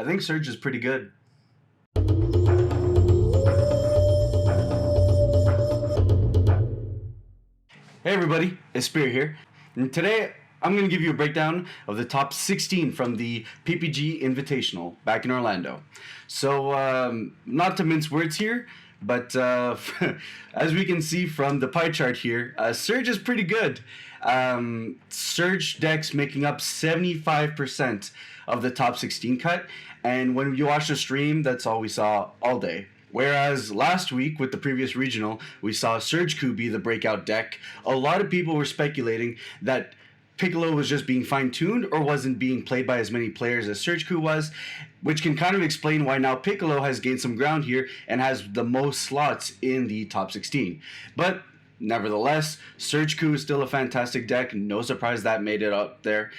I think Surge is pretty good. Hey everybody, it's Spirit here, and today I'm going to give you a breakdown of the top 16 from the PPG Invitational back in Orlando. So, not to mince words here, but as we can see from the pie chart here, Surge is pretty good. Surge decks making up 75% of the top 16 cut, and when you watch the stream, that's all we saw all day. Whereas last week with the previous regional, we saw Surge Coup be the breakout deck. A lot of people were speculating that Piccolo was just being fine-tuned or wasn't being played by as many players as Surge Coup was, which can kind of explain why now Piccolo has gained some ground here and has the most slots in the top 16. But nevertheless, Surge Coup is still a fantastic deck. No surprise that made it up there.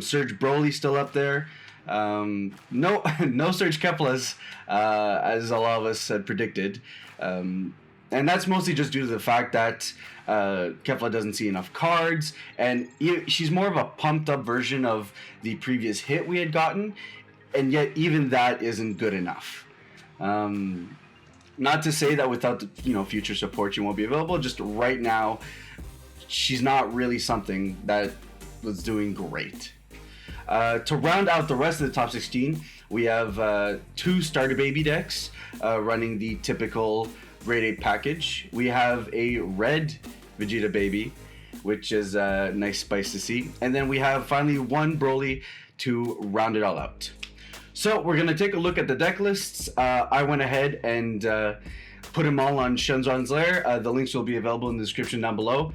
Surge Broly still up there. No Surge Keplas, as a lot of us had predicted. And that's mostly just due to the fact that Kefla doesn't see enough cards, and she's more of a pumped up version of the previous hit we had gotten, and yet even that isn't good enough. Not to say that without the future support she won't be available, just right now she's not really something that was doing great. To round out the rest of the top 16, we have two starter baby decks running the typical grade 8 package. We have a red Vegeta baby, which is a nice spice to see. And then we have finally one Broly to round it all out. So we're going to take a look at the deck lists. I went ahead and put them all on Shenzhen's Lair. The links will be available in the description down below.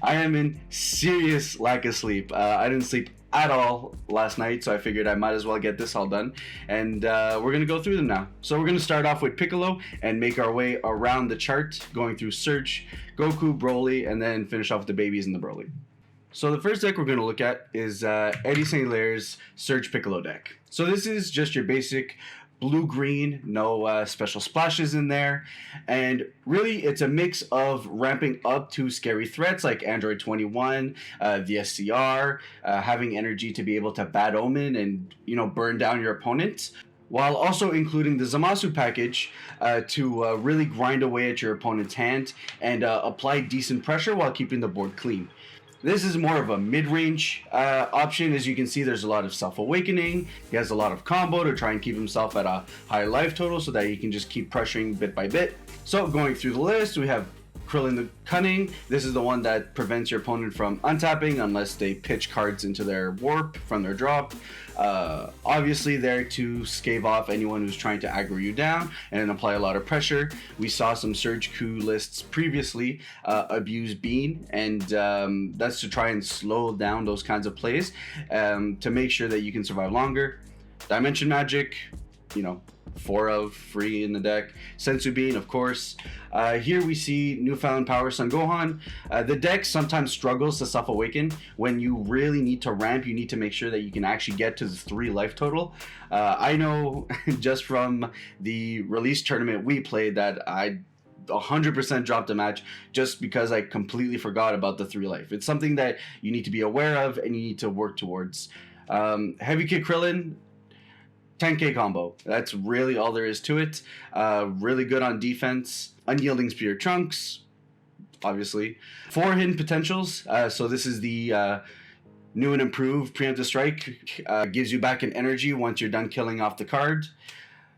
I am in serious lack of sleep. I didn't sleep at all last night, so I figured I might as well get this all done, and we're gonna go through them now. So we're gonna start off with Piccolo and make our way around the chart, going through Surge, Goku, Broly, and then finish off with the babies and the Broly. So the first deck we're going to look at is Eddie St. Lair's Surge Piccolo deck. So this is just your basic blue-green, no special splashes in there, and really it's a mix of ramping up to scary threats like Android 21, the SCR, having energy to be able to Bad Omen and burn down your opponent, while also including the Zamasu package to really grind away at your opponent's hand and apply decent pressure while keeping the board clean. This is more of a mid-range option. As you can see, there's a lot of self-awakening. He has a lot of combo to try and keep himself at a high life total so that he can just keep pressuring bit by bit. So going through the list, we have Krillin the Cunning. This is the one that prevents your opponent from untapping unless they pitch cards into their warp from their drop. Obviously there to scave off anyone who's trying to aggro you down and apply a lot of pressure. We saw some Surge Coup lists previously abuse Bean, and that's to try and slow down those kinds of plays to make sure that you can survive longer. Dimension Magic, 4 of free in the deck. Sensu Bean, of course. Here we see Newfound Power Son Gohan. The deck sometimes struggles to self-awaken. When you really need to ramp, you need to make sure that you can actually get to the 3 life total. I know just from the release tournament we played that I 100% dropped a match just because I completely forgot about the 3 life. It's something that you need to be aware of and you need to work towards. Heavy Kick Krillin, 10k combo. That's really all there is to it. Really good on defense. Unyielding Spear Trunks, obviously. 4 hidden potentials. So this is the new and improved Preemptive Strike. Gives you back an energy once you're done killing off the card.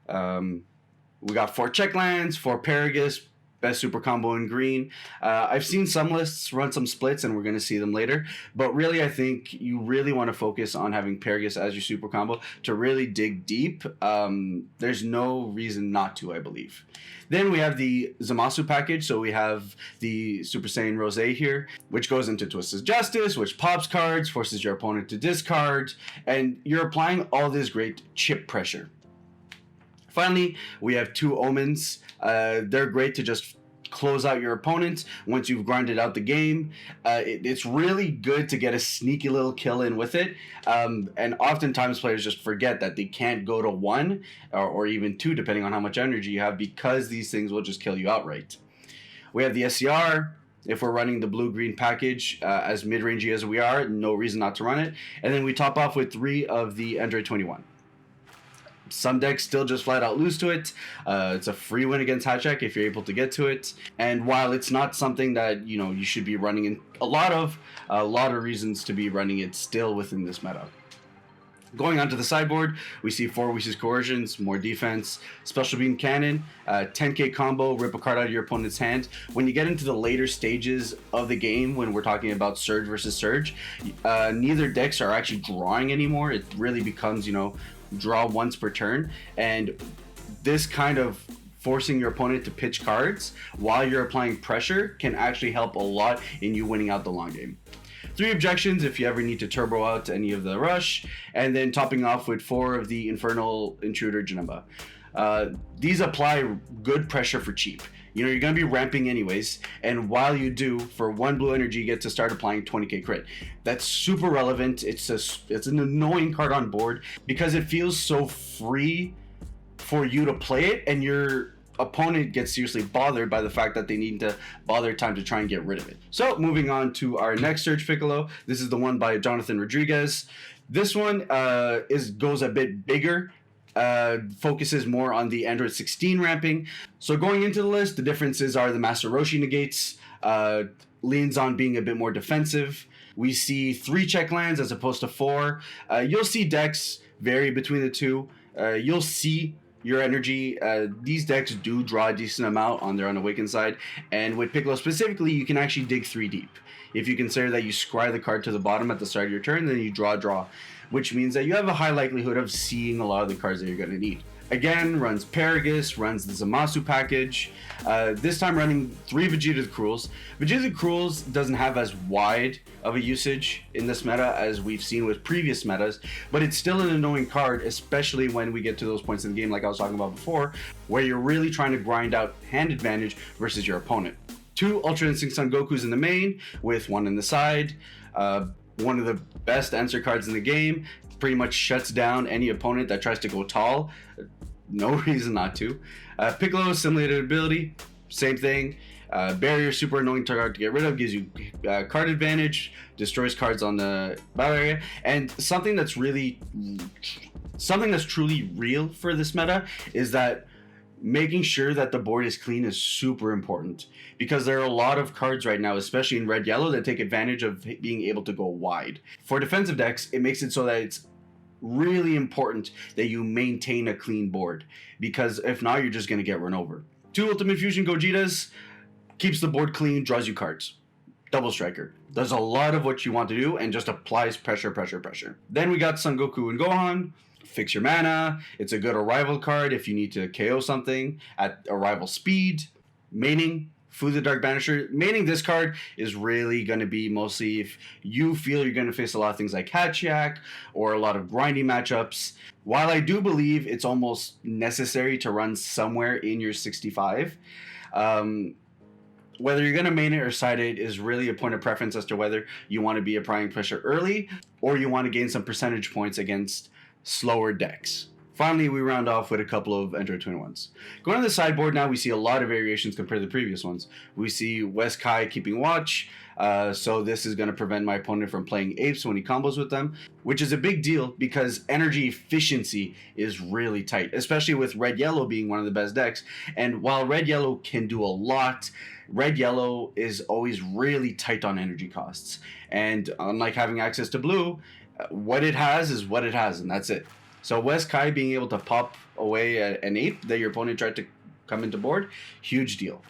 We got 4 check lands, 4 Paragus, best super combo in green. I've seen some lists run some splits, and we're going to see them later. But really, I think you really want to focus on having Paragus as your super combo to really dig deep. There's no reason not to, I believe. Then we have the Zamasu package. So we have the Super Saiyan Rose here, which goes into Twisted Justice, which pops cards, forces your opponent to discard, and you're applying all this great chip pressure. Finally, we have 2 Omens. They're great to just close out your opponent once you've grinded out the game. It's really good to get a sneaky little kill in with it. And oftentimes players just forget that they can't go to 1 or even 2, depending on how much energy you have, because these things will just kill you outright. We have the SCR. If we're running the blue-green package, as mid-rangey as we are, no reason not to run it. And then we top off with 3 of the Android 21. Some decks still just flat out lose to it. It's a free win against Hatchak if you're able to get to it. And while it's not something that, you know, you should be running in a lot of reasons to be running it still within this meta. Going onto the sideboard, we see 4 Wishes Coercions, more defense, Special Beam Cannon, 10k combo, rip a card out of your opponent's hand. When you get into the later stages of the game, when we're talking about Surge versus Surge, neither decks are actually drawing anymore. It really becomes, you know, draw once per turn. And this kind of forcing your opponent to pitch cards while you're applying pressure can actually help a lot in you winning out the long game. 3 objections if you ever need to turbo out any of the rush, and then topping off with 4 of the Infernal Intruder Janemba. These apply good pressure for cheap. You know, you're going to be ramping anyways, and while you do, for 1 blue energy, you get to start applying 20k crit. That's super relevant. It's an annoying card on board because it feels so free for you to play it, and your opponent gets seriously bothered by the fact that they need to bother time to try and get rid of it. So moving on to our next Surge Piccolo. This is the one by Jonathan Rodriguez. This one goes a bit bigger, focuses more on the Android 16 ramping. So going into the list, the differences are the Master Roshi negates, leans on being a bit more defensive. We see 3 check lands as opposed to 4. You'll see decks vary between the two. You'll see your energy. These decks do draw a decent amount on their Unawakened side, and with Piccolo specifically, you can actually dig 3 deep. If you consider that you scry the card to the bottom at the start of your turn, then you draw, which means that you have a high likelihood of seeing a lot of the cards that you're going to need. Again, runs Paragus, runs the Zamasu package, this time running 3 Vegeta the Cruels. Vegeta the Cruels doesn't have as wide of a usage in this meta as we've seen with previous metas, but it's still an annoying card, especially when we get to those points in the game like I was talking about before, where you're really trying to grind out hand advantage versus your opponent. 2 Ultra Instinct Son Gokus in the main, with 1 in the side. One of the best answer cards in the game. Pretty much shuts down any opponent that tries to go tall. No reason not to. Piccolo Simulated Ability, same thing. Barrier, super annoying card to get rid of, gives you card advantage, destroys cards on the battle area, and something that's truly real for this meta is that making sure that the board is clean is super important, because there are a lot of cards right now, especially in red yellow, that take advantage of being able to go wide. For defensive decks, it makes it so that it's really important that you maintain a clean board, because if not, you're just going to get run over. 2 Ultimate Fusion Gojitas, keeps the board clean, draws you cards. Double Striker does a lot of what you want to do and just applies pressure. Then we got Son Goku and Gohan. Fix your mana. It's a good arrival card if you need to KO something at arrival speed. Maining Food the Dark Banisher. Maining this card is really going to be mostly if you feel you're going to face a lot of things like Hatchiak or a lot of grinding matchups. While I do believe it's almost necessary to run somewhere in your 65, whether you're going to main it or side it is really a point of preference as to whether you want to be applying pressure early or you want to gain some percentage points against slower decks. Finally, we round off with a couple of Android 21s. Going to the sideboard now, we see a lot of variations compared to the previous ones. We see West Kai keeping watch, so this is going to prevent my opponent from playing apes when he combos with them, which is a big deal because energy efficiency is really tight, especially with red-yellow being one of the best decks. And while red-yellow can do a lot, red-yellow is always really tight on energy costs. And unlike having access to blue, what it has is what it has, and that's it. So West Kai being able to pop away an ape that your opponent tried to come into board, huge deal.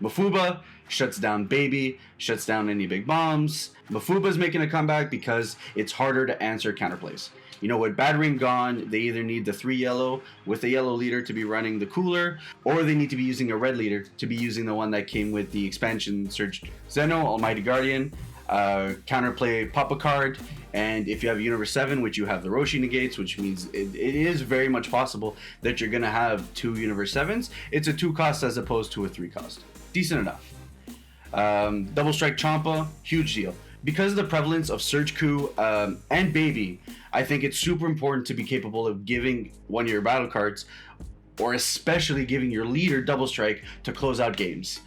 Mafuba shuts down Baby, shuts down any big bombs. Mafuba's making a comeback because it's harder to answer counterplays. You know, with Battering gone, they either need the 3 yellow with a yellow leader to be running the cooler, or they need to be using a red leader to be using the one that came with the expansion Surge Zeno, Almighty Guardian, counterplay Papa card, and if you have Universe 7, which you have the Roshi negates, which means it is very much possible that you're going to have 2 Universe 7s. It's a 2 cost as opposed to a 3 cost. Decent enough. Double Strike Champa, huge deal. Because of the prevalence of Surge Coup and Baby, I think it's super important to be capable of giving one of your battle cards, or especially giving your leader Double Strike to close out games.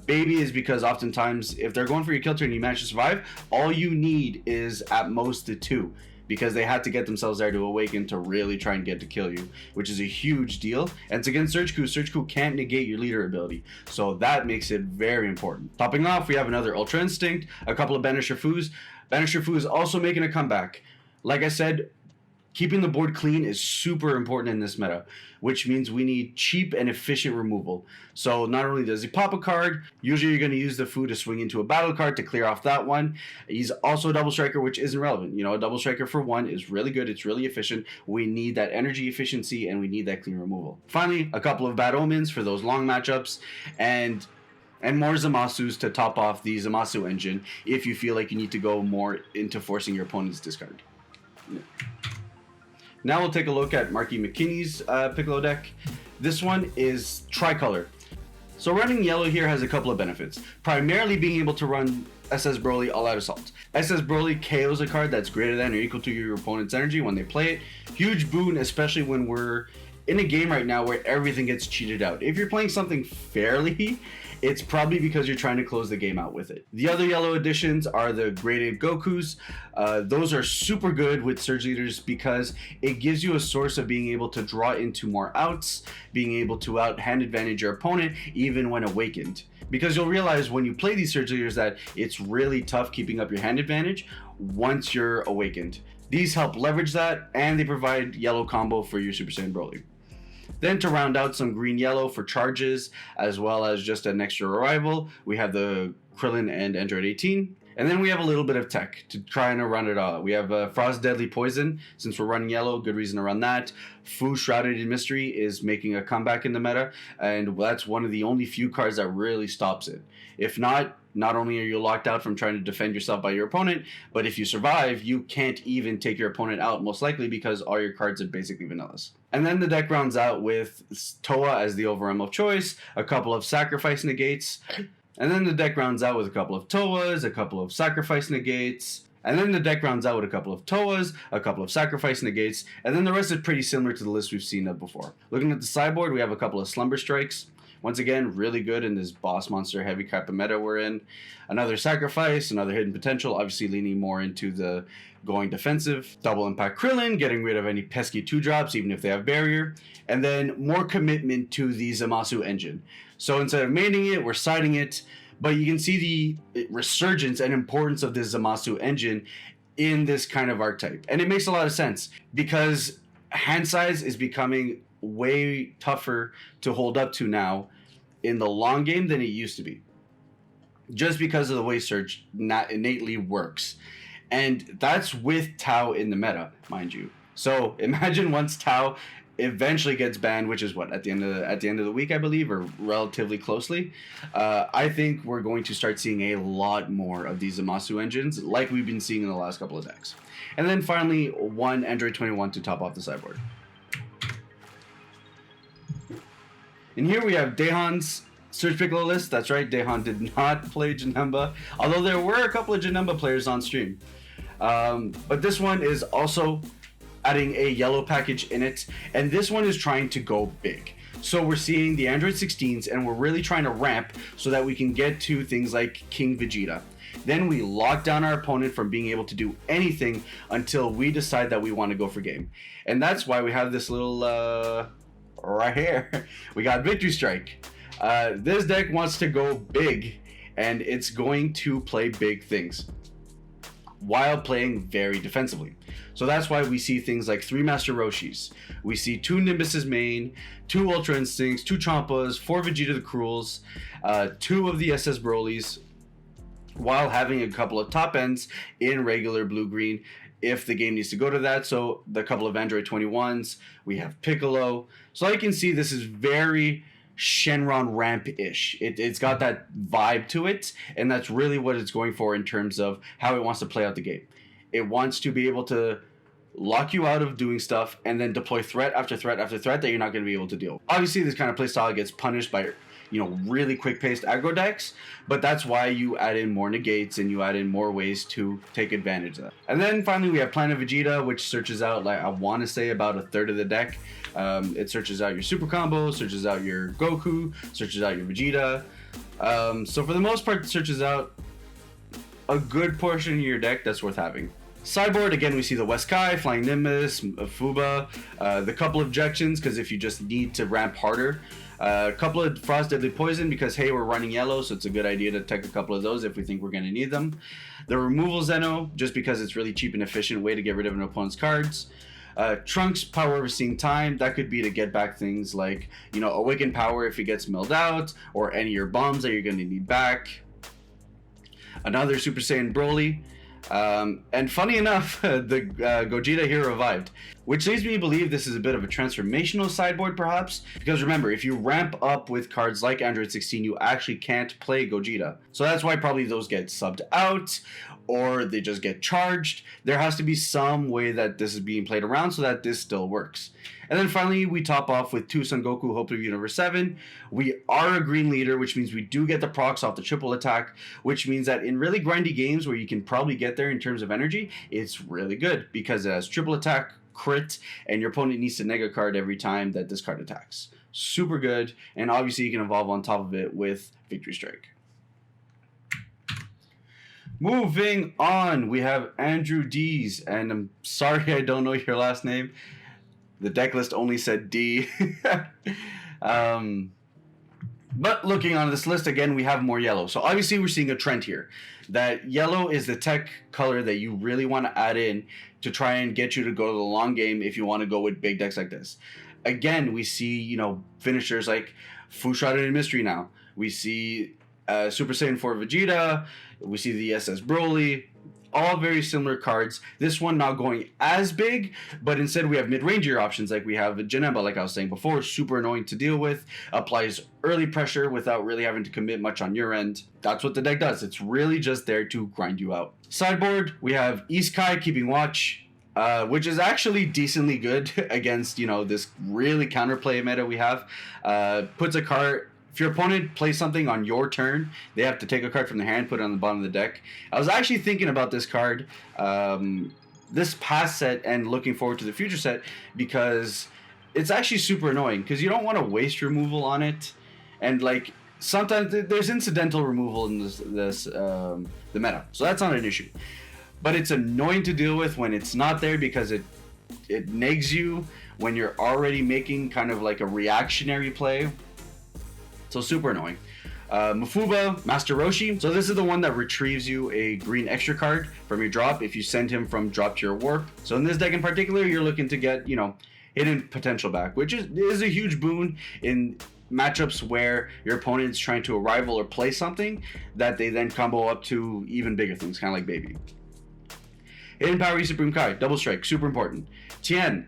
Baby is because oftentimes if they're going for your kill turn and you manage to survive, all you need is at most a 2. because they had to get themselves there to awaken to really try and get to kill you, which is a huge deal. And it's against Surge-Ku. Surge-Ku can't negate your leader ability, so that makes it very important. Topping off, we have another Ultra Instinct, a couple of Banisher Fus. Banisher Fu is also making a comeback. Like I said, keeping the board clean is super important in this meta, which means we need cheap and efficient removal. So not only does he pop a card, usually you're going to use the Fu to swing into a battle card to clear off that one. He's also a double striker, which isn't relevant. You know, a double striker for 1 is really good. It's really efficient. We need that energy efficiency and we need that clean removal. Finally, a couple of Bad Omens for those long matchups, and more Zamasus to top off the Zamasu engine if you feel like you need to go more into forcing your opponent's discard. Now we'll take a look at Marky McKinney's Piccolo deck. This one is tricolor. So running yellow here has a couple of benefits. Primarily being able to run SS Broly All Out Assault. SS Broly KOs a card that's greater than or equal to your opponent's energy when they play it. Huge boon, especially when we're in a game right now where everything gets cheated out. If you're playing something fairly, it's probably because you're trying to close the game out with it. The other yellow additions are the graded Gokus. Those are super good with Surge Leaders because it gives you a source of being able to draw into more outs, being able to out-hand advantage your opponent even when awakened. Because you'll realize when you play these Surge Leaders that it's really tough keeping up your hand advantage once you're awakened. These help leverage that, and they provide yellow combo for your Super Saiyan Broly. Then to round out some green-yellow for charges, as well as just an extra arrival, we have the Krillin and Android 18. And then we have a little bit of tech to try and round it all. We have Frost Deadly Poison, since we're running yellow, good reason to run that. Fu Shrouded in Mystery is making a comeback in the meta, and that's one of the only few cards that really stops it. If not only are you locked out from trying to defend yourself by your opponent, but if you survive, you can't even take your opponent out, most likely because all your cards are basically vanillas. And then the deck rounds out with Toa as the overwhelm of choice, a couple of sacrifice negates, and then the deck rounds out with a couple of Toas, a couple of sacrifice negates, and then the deck rounds out with a couple of Toas, a couple of sacrifice negates, and then the rest is pretty similar to the list we've seen before. Looking at the sideboard, we have a couple of Slumber Strikes. Once again, really good in this boss monster heavy type of meta we're in. Another sacrifice, another hidden potential, obviously leaning more into the going defensive. Double impact Krillin, getting rid of any pesky 2-drops, even if they have barrier. And then more commitment to the Zamasu engine. So instead of maining it, we're siding it. But you can see the resurgence and importance of this Zamasu engine in this kind of archetype. And it makes a lot of sense because hand size is becoming way tougher to hold up to now in the long game than it used to be, just because of the way Surge innately works. And that's with Tau in the meta, mind you. So imagine once Tau eventually gets banned, which is what, at the end of the week, I believe, or relatively closely. I think we're going to start seeing a lot more of these Zamasu engines like we've been seeing in the last couple of decks. And then finally, one Android 21 to top off the sideboard. And here we have Daehan's Surge Piccolo list. That's right, Daehan did not play Janemba, although there were a couple of Janemba players on stream. But this one is also adding a yellow package in it, and this one is trying to go big. So we're seeing the Android 16s, and we're really trying to ramp so that we can get to things like King Vegeta. Then we lock down our opponent from being able to do anything until we decide that we want to go for game. And that's why we have this little right here. We got Victory Strike. This deck wants to go big, and it's going to play big things while playing very defensively. So that's why we see things like 3 Master Roshis. We see 2 Nimbus's main, 2 Ultra Instincts, 2 Champas, 4 Vegeta the Cruels, 2 of the SS Brolys, while having a couple of top ends in regular blue-green if the game needs to go to that. So the couple of Android 21s, we have Piccolo. So I can see this is very Shenron ramp-ish. It's got that vibe to it, and that's really what it's going for in terms of how it wants to play out the game. It wants to be able to lock you out of doing stuff and then deploy threat after threat after threat that you're not going to be able to deal. Obviously, this kind of playstyle gets punished by, really quick-paced aggro decks, but that's why you add in more negates and you add in more ways to take advantage of that. And then finally, we have Planet Vegeta, which searches out, like, I want to say about a third of the deck. It searches out your super combo, searches out your Goku, searches out your Vegeta. So for the most part, it searches out a good portion of your deck that's worth having. Sideboard, again, we see the Weskai, Flying Nimbus, Fuba, the couple objections, because if you just need to ramp harder. A couple of Frost Deadly Poison, because hey, we're running yellow, so it's a good idea to take a couple of those if we think we're going to need them. The Removal Zeno, just because it's really cheap and efficient way to get rid of an opponent's cards. Trunks, Power Overseeing Time, that could be to get back things like, you know, Awaken Power if it gets milled out, or any of your bombs that you're going to need back. Another Super Saiyan Broly. And funny enough, the Gogeta here revived, which leads me to believe this is a bit of a transformational sideboard perhaps, because remember, if you ramp up with cards like Android 16, you actually can't play Gogeta. So that's why probably those get subbed out, or they just get charged. There has to be some way that this is being played around so that this still works. And then finally, we top off with 2 Son Goku, Hope of Universe 7. We are a green leader, which means we do get the procs off the triple attack, which means that in really grindy games where you can probably get there in terms of energy, it's really good because it has triple attack, crit, and your opponent needs to neg a card every time that this card attacks. Super good, and obviously you can evolve on top of it with Victory Strike. Moving on, we have Andrew D's, and I'm sorry I don't know your last name. The deck list only said D. But looking on this list, again, we have more yellow. So obviously we're seeing a trend here. That yellow is the tech color that you really want to add in to try and get you to go to the long game if you want to go with big decks like this. Again, we see, you know, finishers like Fushada and Mystery now. We see Super Saiyan 4 Vegeta. We see the SS Broly. All very similar cards. This one not going as big, but instead we have mid-ranger options like we have Janemba, like I was saying before, super annoying to deal with, applies early pressure without really having to commit much on your end. That's what the deck does. It's really just there to grind you out. Sideboard, we have Iskai keeping watch, which is actually decently good against, you know, this really counterplay meta we have. Puts a card... If your opponent plays something on your turn, they have to take a card from the hand, put it on the bottom of the deck. I was actually thinking about this card this past set and looking forward to the future set because it's actually super annoying because you don't want to waste removal on it. And like sometimes there's incidental removal in the meta, so that's not an issue. But it's annoying to deal with when it's not there because it negs you when you're already making kind of like a reactionary play. So super annoying. Mafuba, Master Roshi. So this is the one that retrieves you a green extra card from your drop if you send him from drop to your warp. So in this deck in particular, you're looking to get, you know, hidden potential back, which is a huge boon in matchups where your opponent's trying to arrival or play something that they then combo up to even bigger things, kind of like Baby. Hidden Power Supreme Kai, Double Strike, super important. Tien,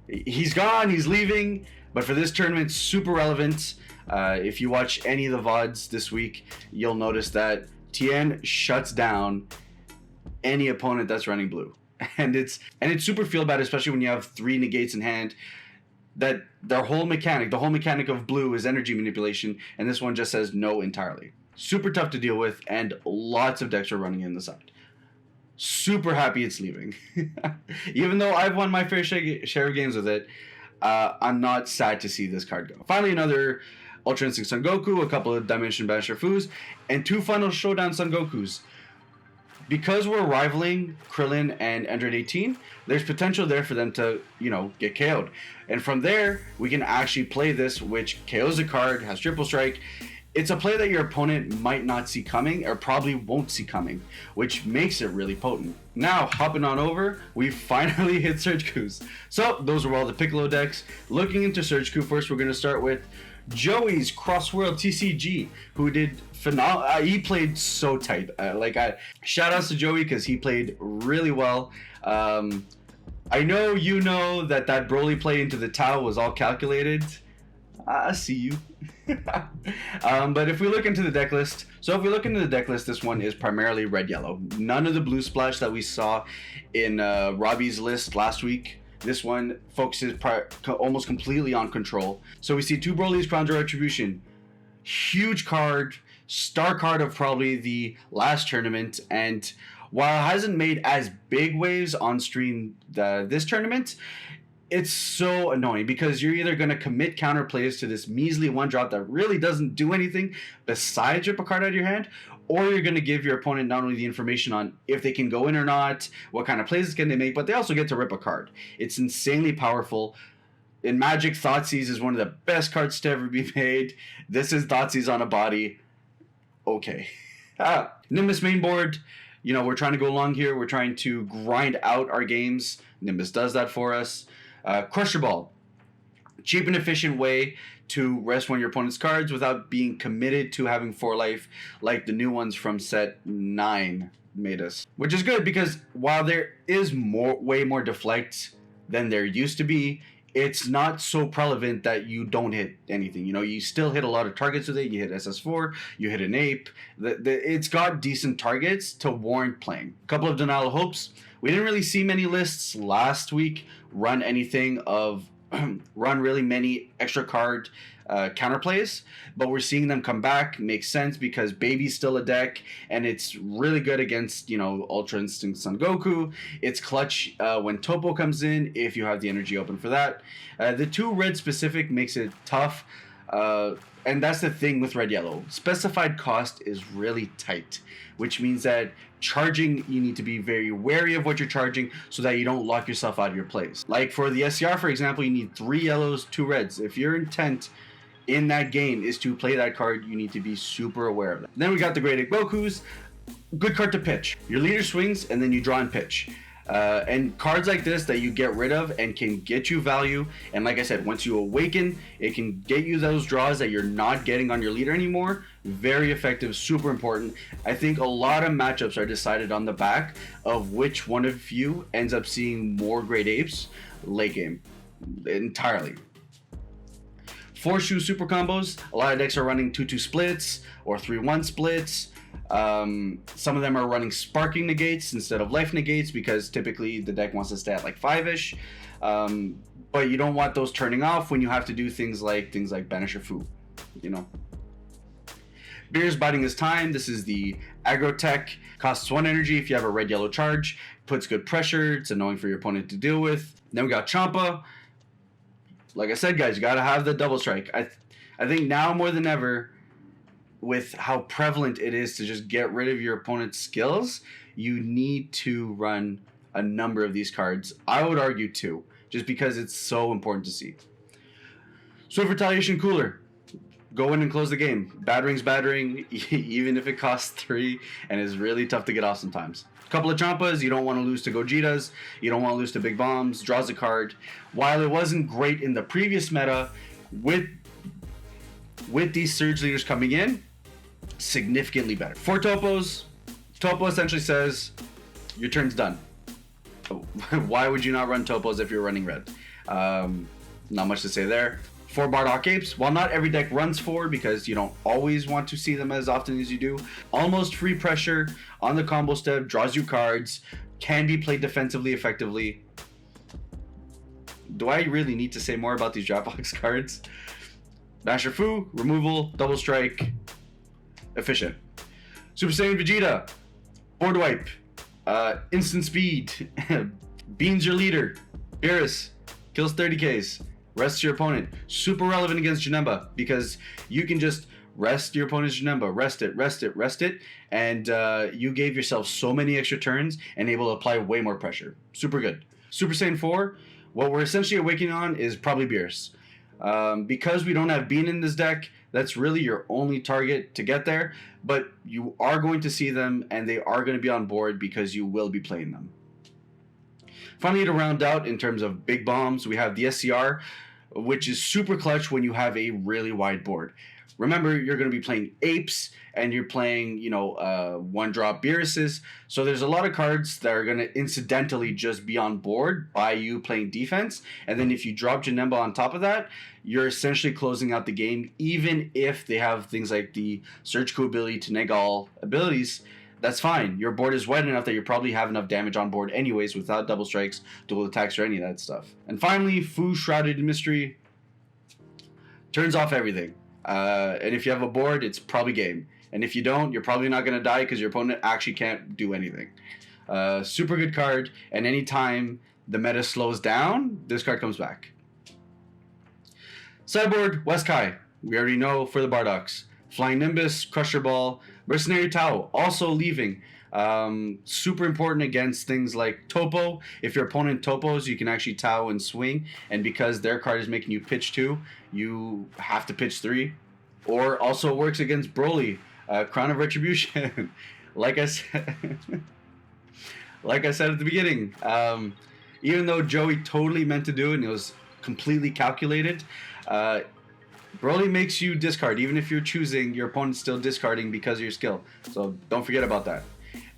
he's gone, he's leaving, but for this tournament, super relevant. If you watch any of the VODs this week, you'll notice that Tien shuts down any opponent that's running blue. And it's super feel bad, especially when you have 3 negates in hand. That the whole mechanic of blue is energy manipulation, and this one just says no entirely. Super tough to deal with, and lots of decks are running in the side. Super happy it's leaving. Even though I've won my fair share of games with it, I'm not sad to see this card go. Finally, another Ultra Instinct Son Goku, a couple of Dimension Banisher Foos, and 2 Final Showdown Son Gokus. Because we're rivaling Krillin and Android 18, there's potential there for them to, you know, get KO'd. And from there, we can actually play this, which KOs a card, has triple strike. It's a play that your opponent might not see coming, or probably won't see coming, which makes it really potent. Now, hopping on over, we finally hit Surge Qs. So, those were all the Piccolo decks. Looking into Surge Q first, we're going to start with Joey's Cross-World TCG, who did phenomenal. He played so tight. Shout outs to Joey because he played really well. I know you know that Broly play into the Tau was all calculated. I see you. But if we look into the deck list, this one is primarily red-yellow. None of the blue splash that we saw in Robbies List last week. This one focuses almost completely on control. So we see 2 Broly's Crowns of Retribution. Huge card, star card of probably the last tournament, and while it hasn't made as big waves on stream this tournament, it's so annoying because you're either going to commit counter plays to this measly 1-drop that really doesn't do anything besides rip a card out of your hand, or you're going to give your opponent not only the information on if they can go in or not, what kind of plays can they make, but they also get to rip a card. It's insanely powerful. In Magic, Thoughtseize is one of the best cards to ever be made. This is Thoughtseize on a body. Okay. Nimbus main board. We're trying to go along here. We're trying to grind out our games. Nimbus does that for us. Crusher Ball. Cheap and efficient way to rest one of your opponent's cards without being committed to having 4 life like the new ones from set 9 made us. Which is good because while there is way more deflect than there used to be, it's not so prevalent that you don't hit anything. You still hit a lot of targets with it. You hit SS4, you hit an Ape. It's got decent targets to warrant playing. A couple of Denial of Hopes. We didn't really see many lists last week run really many extra card counterplays, but we're seeing them come back. Makes sense because Baby's still a deck, and it's really good against Ultra Instinct Son Goku. It's clutch when Topo comes in if you have the energy open for that. The 2 red specific makes it tough, and that's the thing with red yellow. Specified cost is really tight, which means that charging, you need to be very wary of what you're charging so that you don't lock yourself out of your plays. Like for the SCR, for example, you need 3 yellows, 2 reds. If your intent in that game is to play that card, you need to be super aware of that. Then we got the Great Gokus. Good card to pitch. Your leader swings and then you draw and pitch. And cards like this that you get rid of and can get you value, and like I said, once you awaken, it can get you those draws that you're not getting on your leader anymore. Very effective, super important. I think a lot of matchups are decided on the back of which one of you ends up seeing more Great Apes late game. Entirely. 4 shoe super combos. A lot of decks are running 2-2 splits or 3-1 splits. Some of them are running sparking negates instead of life negates because typically the deck wants to stay at like 5-ish. But you don't want those turning off when you have to do things like Banish a Fu. Beer's Biding His Time. This is the aggro tech. Costs 1 energy if you have a red-yellow charge. Puts good pressure. It's annoying for your opponent to deal with. Then we got Champa. Like I said, guys, you gotta have the double strike. I think now more than ever, with how prevalent it is to just get rid of your opponent's skills, you need to run a number of these cards. I would argue 2, just because it's so important to see. Swift Retaliation Cooler. Go in and close the game. Battering's battering, even if it costs 3 and is really tough to get off sometimes. A couple of Champas, you don't want to lose to Gojitas, you don't want to lose to Big Bombs, draws a card. While it wasn't great in the previous meta, with these Surge Leaders coming in, significantly better. 4 Topos. Topo essentially says, your turn's done. Why would you not run Topos if you're running red? Not much to say there. 4 Bardock Apes. While not every deck runs 4 because you don't always want to see them as often as you do, almost free pressure on the combo step, draws you cards, can be played defensively effectively. Do I really need to say more about these Dropbox cards? Basher Fu, removal, double strike, efficient. Super Saiyan Vegeta, board wipe, instant speed, beans your leader, Beerus, kills 30Ks, rests your opponent. Super relevant against Janemba because you can just rest your opponent's Janemba, rest it, and you gave yourself so many extra turns and able to apply way more pressure. Super good. Super Saiyan 4, what we're essentially awakening on is probably Beerus. Because we don't have Bean in this deck, that's really your only target to get there, but you are going to see them and they are going to be on board because you will be playing them. Finally, to round out in terms of big bombs, we have the SCR, which is super clutch when you have a really wide board. Remember, you're going to be playing Apes, and you're playing, one-drop Beeruses, so there's a lot of cards that are going to incidentally just be on board by you playing defense, and then if you drop Janemba on top of that, you're essentially closing out the game, even if they have things like the Surge Coup ability to neg all abilities. That's fine. Your board is wide enough that you probably have enough damage on board anyways without double strikes, dual attacks, or any of that stuff. And finally, Fu Shrouded in Mystery turns off everything. And if you have a board, it's probably game. And if you don't, you're probably not going to die because your opponent actually can't do anything. Super good card, and anytime the meta slows down, this card comes back. Sideboard, West Kai. We already know for the Bardocks. Flying Nimbus, Crusher Ball, Mercenary Tao also leaving. Super important against things like Topo. If your opponent Topos, you can actually Tao and swing, and because their card is making you pitch 2, you have to pitch 3. Or also works against Broly, Crown of Retribution. like I said, like I said at the beginning, even though Joey totally meant to do it and it was completely calculated, Broly makes you discard. Even if you're choosing, your opponent's still discarding because of your skill. So don't forget about that.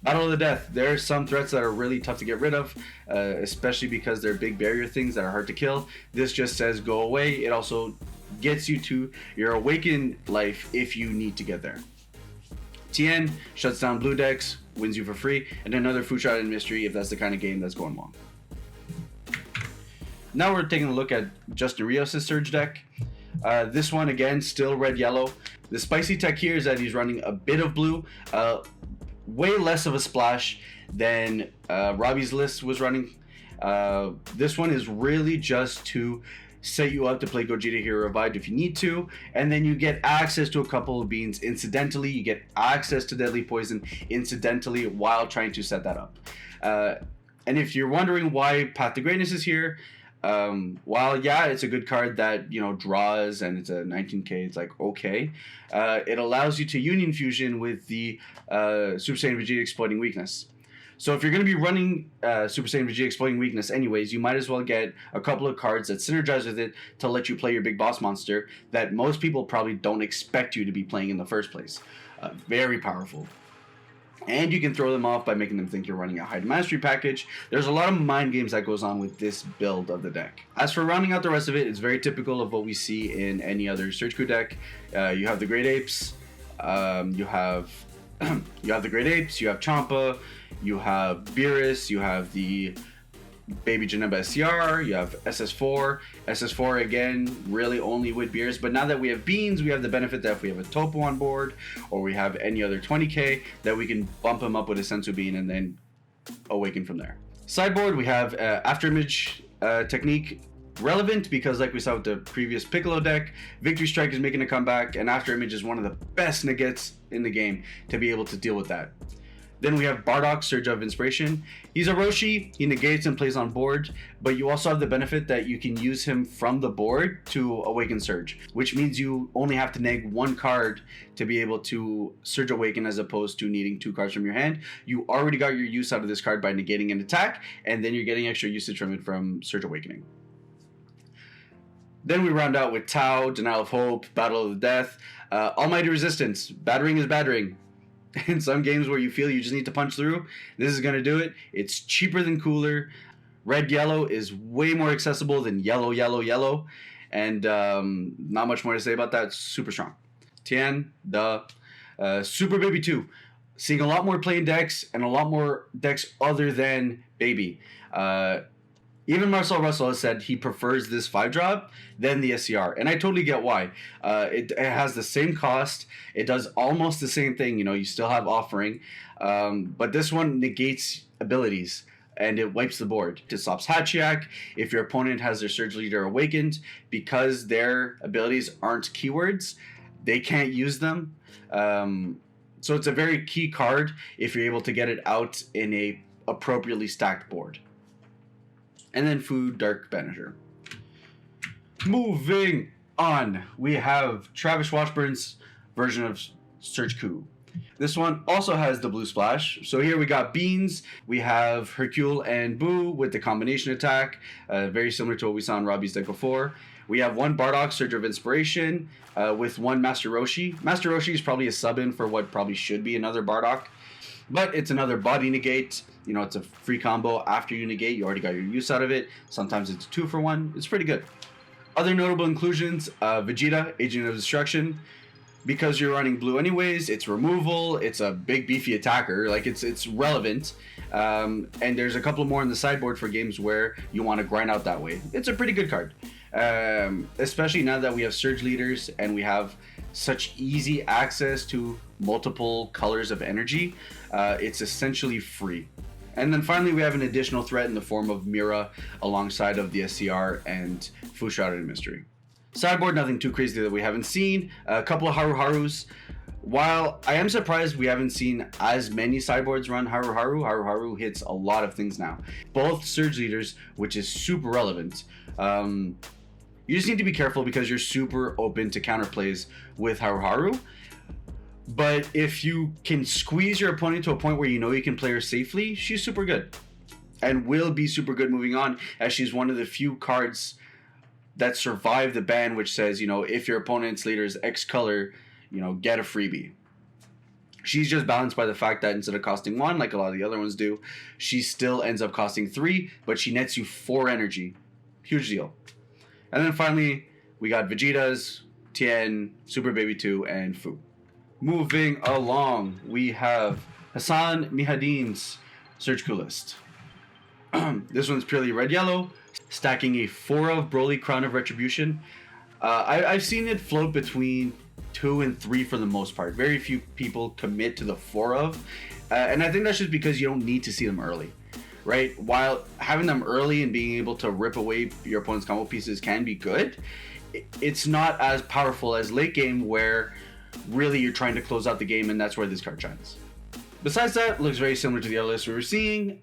Battle of the Death. There are some threats that are really tough to get rid of, especially because they're big barrier things that are hard to kill. This just says go away. It also gets you to your awakened life if you need to get there. Tien shuts down blue decks, wins you for free, and another Food Shot and Mystery if that's the kind of game that's going long. Now we're taking a look at Justin Rios' Surge deck. This one, again, still red-yellow. The spicy tech here is that he's running a bit of blue, way less of a splash than Robbies List was running. This one is really just to set you up to play Gogeta Hero Revived if you need to, and then you get access to a couple of beans incidentally. You get access to Deadly Poison incidentally while trying to set that up. And if you're wondering why Path to Greatness is here, while yeah, it's a good card that, you know, draws and it's a 19k, it's like okay, it allows you to Union Fusion with the Super Saiyan Vegeta Exploiting Weakness. So if you're going to be running Super Saiyan Vegeta Exploiting Weakness anyways, you might as well get a couple of cards that synergize with it to let you play your big boss monster that most people probably don't expect you to be playing in the first place. Very powerful. And you can throw them off by making them think you're running a high mastery package. There's a lot of mind games that goes on with this build of the deck. As for rounding out the rest of it, it's very typical of what we see in any other Surge Crew deck. You have the Great Apes, you have the Great Apes, you have Champa, you have Beerus, you have the Baby Janemba SCR, you have SS4. SS4 again, really only with Beerus, but now that we have Beans, we have the benefit that if we have a Topo on board, or we have any other 20k, that we can bump him up with a Sensu Bean and then awaken from there. Sideboard, we have Afterimage technique, relevant because like we saw with the previous Piccolo deck, Victory Strike is making a comeback, and Afterimage is one of the best negates in the game to be able to deal with that. Then we have Bardock, Surge of Inspiration. He's a Roshi, he negates and plays on board, but you also have the benefit that you can use him from the board to Awaken Surge, which means you only have to neg one card to be able to Surge Awaken as opposed to needing 2 cards from your hand. You already got your use out of this card by negating an attack, and then you're getting extra usage from it from Surge Awakening. Then we round out with Tau, Denial of Hope, Battle of the Death, Almighty Resistance. Battering is battering. In some games where you feel you just need to punch through, this is going to do it. It's cheaper than Cooler. Red-Yellow is way more accessible than Yellow. And not much more to say about that. It's super strong. Tien, Super Baby 2. Seeing a lot more plain decks and a lot more decks other than Baby. Even Marcel Russell has said he prefers this 5-drop than the SCR, and I totally get why. It has the same cost. It does almost the same thing. You know, you still have offering, but this one negates abilities, and it wipes the board. It stops Hachiak if your opponent has their Surge Leader awakened, because their abilities aren't keywords. They can't use them. So it's a very key card if you're able to get it out in a appropriately stacked board. And then Food Dark Banisher. Moving on, we have Travis Washburn's version of Surge Coup. This one also has the blue splash. So here we got Beans, we have Hercule and Boo with the combination attack, very similar to what we saw in Robbie's deck before. We have one Bardock, Surge of Inspiration, with one Master Roshi. Master Roshi is probably a sub-in for what probably should be another Bardock, but it's another body negate. You know, it's a free combo after you negate. You already got your use out of it. Sometimes it's 2 for 1. It's pretty good. Other notable inclusions, Vegeta, Agent of Destruction. Because you're running blue anyways, it's removal. It's a big beefy attacker. Like, it's relevant. And there's a couple more in the sideboard for games where you want to grind out that way. It's a pretty good card. Especially now that we have Surge Leaders and we have such easy access to multiple colors of energy. It's essentially free. And then finally, we have an additional threat in the form of Mira alongside of the SCR and Fushrouded Mystery. Sideboard, nothing too crazy that we haven't seen. A couple of Haru Harus. While I am surprised we haven't seen as many sideboards run Haru Haru, Haru Haru hits a lot of things now. Both Surge Leaders, which is super relevant. You just need to be careful because you're super open to counterplays with Haru Haru. But if you can squeeze your opponent to a point where you know you can play her safely, she's super good. And will be super good moving on, as she's one of the few cards that survive the ban, which says, you know, if your opponent's leader is X color, you know, get a freebie. She's just balanced by the fact that instead of costing 1, like a lot of the other ones do, she still ends up costing 3, but she nets you 4 energy. Huge deal. And then finally, we got Vegeta's, Tien, Super Baby 2, and Fu. Moving along, we have Hassan Mihadin's Surgical List. This one's purely red-yellow, stacking a 4 of Broly Crown of Retribution. I've seen it float between 2 and 3 for the most part. Very few people commit to the 4 of, and I think that's just because you don't need to see them early, right? While having them early and being able to rip away your opponent's combo pieces can be good, it's not as powerful as late game where really you're trying to close out the game, and that's where this card shines. Besides that, looks very similar to the other list we were seeing.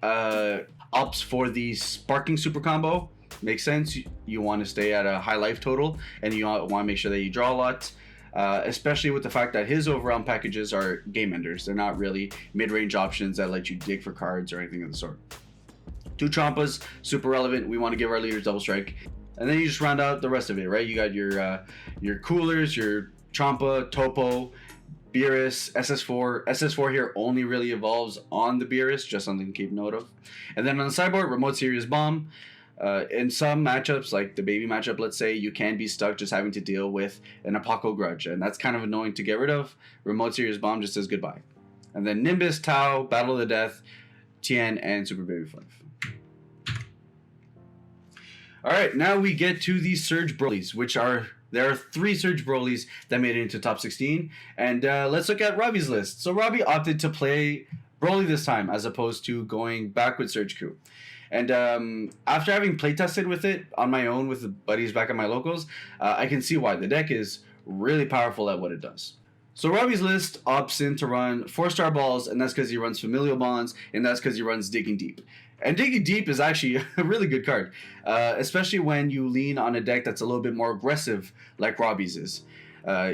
Opts for the Sparking Super Combo. Makes sense. You want to stay at a high life total, and you want to make sure that you draw a lot. Especially with the fact that his overall packages are game enders. They're not really mid-range options that let you dig for cards or anything of the sort. 2 Trompas, super relevant. We want to give our leaders double strike. And then you just round out the rest of it, right? You got your coolers, your Trompa, Topo, Beerus, SS4. SS4 here only really evolves on the Beerus, just something to keep note of. And then on the sideboard, Remote Serious Bomb. In some matchups, like the baby matchup, let's say, you can be stuck just having to deal with an Apoco Grudge, and that's kind of annoying to get rid of. Remote Serious Bomb just says goodbye. And then Nimbus, Tau, Battle of the Death, Tien, and Super Baby 5. Alright, now we get to the Surge Broly's, there are 3 Surge Broly's that made it into top 16, and let's look at Robbies List. So Robbie opted to play Broly this time, as opposed to going back with Surge Coup. And after having playtested with it on my own with the buddies back at my locals, I can see why. The deck is really powerful at what it does. So Robbie's List opts in to run 4-star balls, and that's because he runs Familial Bonds, and that's because he runs Digging Deep. And Digging Deep is actually a really good card, especially when you lean on a deck that's a little bit more aggressive, like Robbie's is.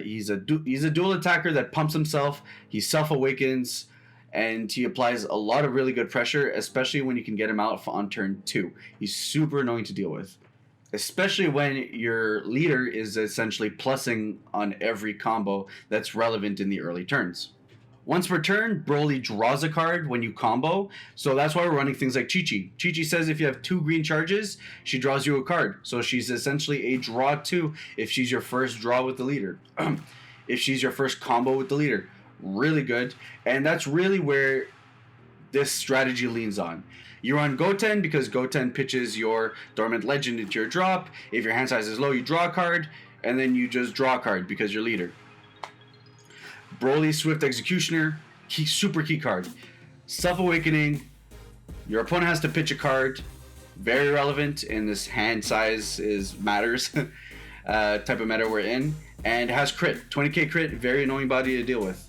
He's a dual attacker that pumps himself, he self-awakens, and he applies a lot of really good pressure, especially when you can get him out on turn 2. He's super annoying to deal with, especially when your leader is essentially plussing on every combo that's relevant in the early turns. Once per turn, Broly draws a card when you combo, so that's why we're running things like Chi-Chi. Chi-Chi says if you have 2 green charges, she draws you a card. So she's essentially a draw 2 if she's your first draw with the leader. If she's your first combo with the leader. Really good. And that's really where this strategy leans on. You run Goten because Goten pitches your Dormant Legend into your drop. If your hand size is low, you draw a card, and then you just draw a card because you're leader. Broly Swift Executioner, super key card. Self-Awakening, your opponent has to pitch a card. Very relevant in this hand size matters type of meta we're in. And it has crit, 20k crit, very annoying body to deal with.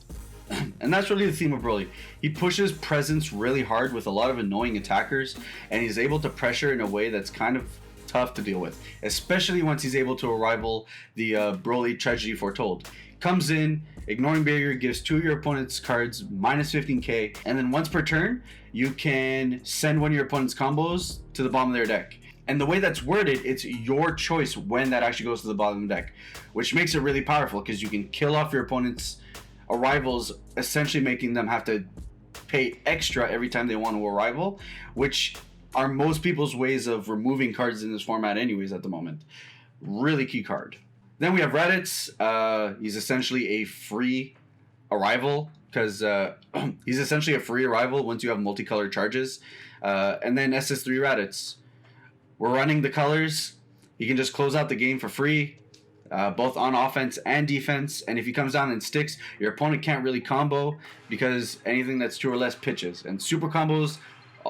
And that's really the theme of Broly. He pushes presence really hard with a lot of annoying attackers, and he's able to pressure in a way that's kind of tough to deal with, especially once he's able to rival the Broly Tragedy Foretold. Comes in, ignoring barrier, gives 2 of your opponent's cards minus 15k, and then once per turn, you can send one of your opponent's combos to the bottom of their deck. And the way that's worded, it's your choice when that actually goes to the bottom of the deck, which makes it really powerful because you can kill off your opponent's arrivals, essentially making them have to pay extra every time they want to arrival, which are most people's ways of removing cards in this format anyways at the moment. Really key card. Then we have Raditz. He's essentially a free arrival because he's essentially a free arrival once you have multicolored charges. And then SS3 Raditz. We're running the colors. He can just close out the game for free, both on offense and defense. And if he comes down and sticks, your opponent can't really combo because anything that's 2 or less pitches. And super combos,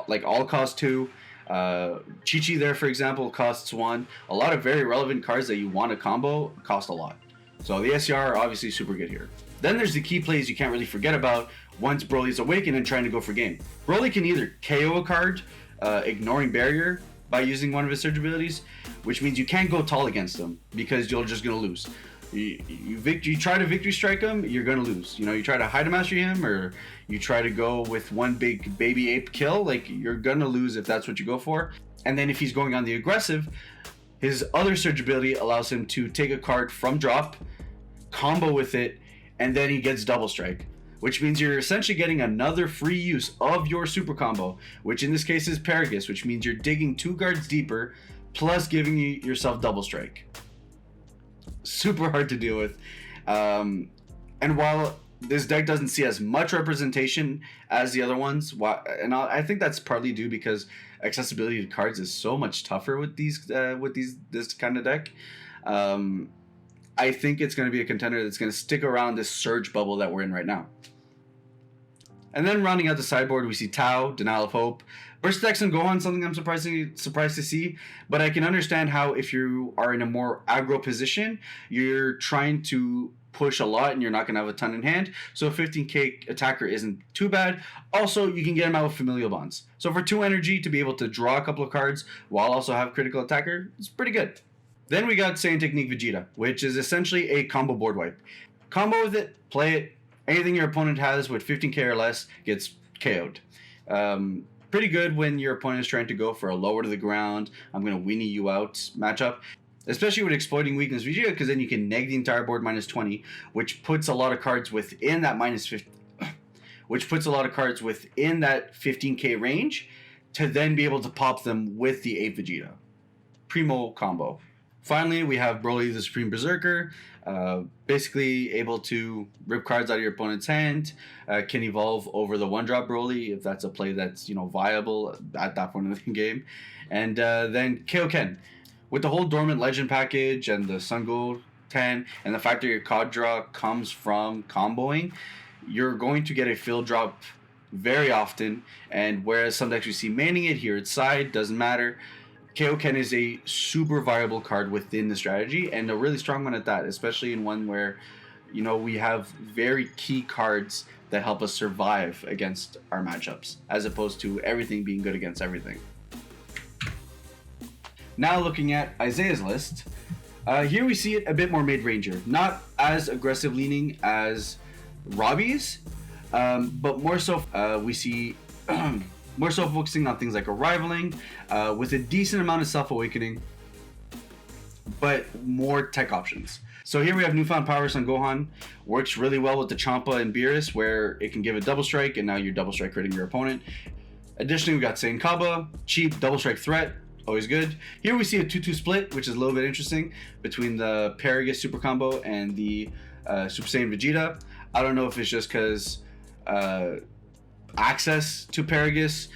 like all cost 2. Chi-Chi there, for example, costs 1. A lot of very relevant cards that you want to combo cost a lot. So the SCR are obviously super good here. Then there's the key plays you can't really forget about once Broly's awakened and trying to go for game. Broly can either KO a card, ignoring barrier by using one of his surge abilities, which means you can't go tall against him because you're just gonna lose. You try to victory strike him, you're gonna lose. You know, you try to hide mastery him, or you try to go with one big baby ape kill, like you're gonna lose if that's what you go for. And then if he's going on the aggressive, his other surge ability allows him to take a card from drop, combo with it, and then he gets double strike, which means you're essentially getting another free use of your super combo, which in this case is Paragus, which means you're digging 2 guards deeper, plus giving yourself double strike. Super hard to deal with. And while this deck doesn't see as much representation as the other ones, I think that's partly due because accessibility to cards is so much tougher with this kind of deck. I think it's going to be a contender that's going to stick around this surge bubble that we're in right now. And then rounding out the sideboard, we see Tao, Denial of Hope, Burst Dex and Gohan, something I'm surprised to see. But I can understand how if you are in a more aggro position, you're trying to push a lot and you're not going to have a ton in hand. So a 15k attacker isn't too bad. Also, you can get him out with Familial Bonds. So for 2 energy to be able to draw a couple of cards while also have critical attacker, it's pretty good. Then we got Saiyan Technique Vegeta, which is essentially a combo board wipe. Combo with it, play it. Anything your opponent has with 15k or less gets KO'd. Pretty good when your opponent is trying to go for a lower to the ground, I'm going to weenie you out matchup. Especially with exploiting weakness Vegeta, because then you can neg the entire board minus 20, which puts a lot of cards within that minus 50, which puts a lot of cards within that 15k range to then be able to pop them with the 8 Vegeta. Primo combo. Finally, we have Broly the Supreme Berserker, basically able to rip cards out of your opponent's hand, can evolve over the 1-drop Broly if that's a play that's, viable at that point of the game. And then Kaioken. With the whole Dormant Legend package and the Sun Gold 10 and the fact that your card draw comes from comboing, you're going to get a field drop very often, and whereas some decks you see manning it, here it's side, doesn't matter. Kaioken is a super viable card within the strategy, and a really strong one at that, especially in one where, we have very key cards that help us survive against our matchups, as opposed to everything being good against everything. Now looking at Isaiah's list, here we see it a bit more mid-ranger, not as aggressive leaning as Robbies, but more so we see more so focusing on things like Arrivaling, with a decent amount of self-awakening, but more tech options. So here we have Newfound Powers on Gohan, works really well with the Champa and Beerus, where it can give a double strike, and now you're double strike critting your opponent. Additionally, we got Saiyan Kaba, cheap double strike threat, always good. Here we see a 2-2 split, which is a little bit interesting, between the Paragus super combo and the Super Saiyan Vegeta. I don't know if it's just because access to Paragus,